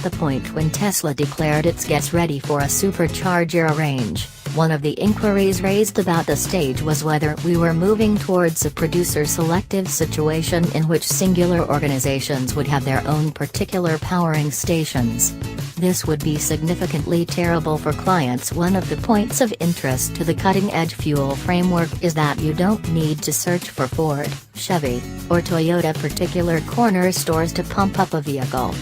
the point when Tesla declared its gets ready for a supercharger range, one of the inquiries raised about the stage was whether we were moving towards a producer-selective situation in which singular organizations would have their own particular powering stations. This would be significantly terrible for clients. One of the points of interest to the cutting-edge fuel framework is that you don't need to search for Ford, Chevy, or Toyota particular corner stores to pump up a vehicle.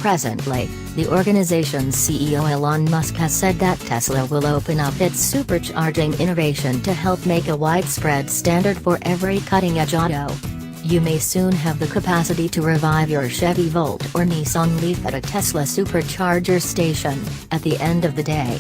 Presently, the organization's CEO Elon Musk has said that Tesla will open up its supercharging innovation to help make a widespread standard for every cutting-edge auto. You may soon have the capacity to revive your Chevy Volt or Nissan Leaf at a Tesla supercharger station, at the end of the day.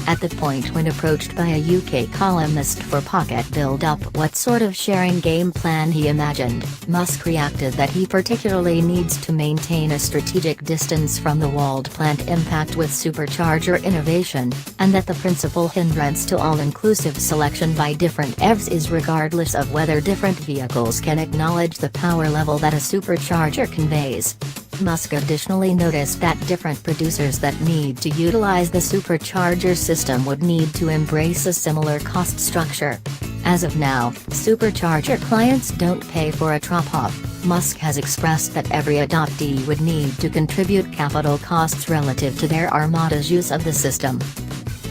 At the point when approached by a UK columnist for Pocket Build Up what sort of sharing game plan he imagined, Musk reacted that he particularly needs to maintain a strategic distance from the walled plant impact with supercharger innovation, and that the principal hindrance to all-inclusive selection by different EVs is regardless of whether different vehicles can acknowledge the power level that a supercharger conveys. Musk additionally noticed that different producers that need to utilize the supercharger system would need to embrace a similar cost structure. As of now, supercharger clients don't pay for a drop-off. Musk has expressed that every adoptee would need to contribute capital costs relative to their armada's use of the system.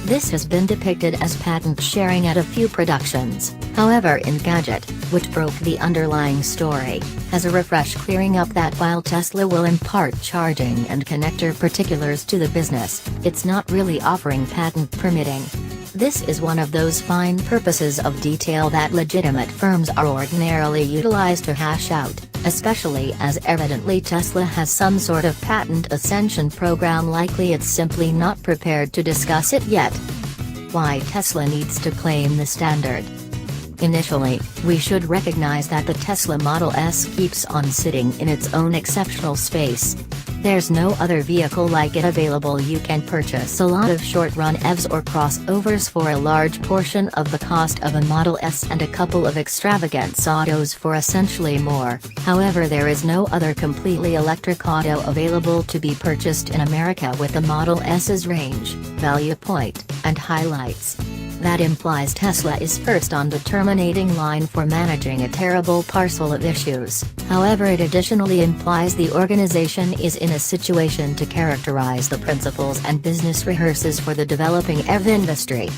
This has been depicted as patent sharing at a few productions, however Engadget, which broke the underlying story, has a refresh clearing up that while Tesla will impart charging and connector particulars to the business, it's not really offering patent permitting. This is one of those fine purposes of detail that legitimate firms are ordinarily utilized to hash out, especially as evidently Tesla has some sort of patent ascension program. Likely it's simply not prepared to discuss it yet. Why Tesla needs to claim the standard. Initially, we should recognize that the Tesla Model S keeps on sitting in its own exceptional space. There's no other vehicle like it available. You can purchase a lot of short-run EVs or crossovers for a large portion of the cost of a Model S and a couple of extravagant autos for essentially more. However, there is no other completely electric auto available to be purchased in America with the Model S's range, value point, and highlights. That implies Tesla is first on the terminating line for managing a terrible parcel of issues. However, it additionally implies the organization is in a situation to characterize the principles and business rehearses for the developing EV industry.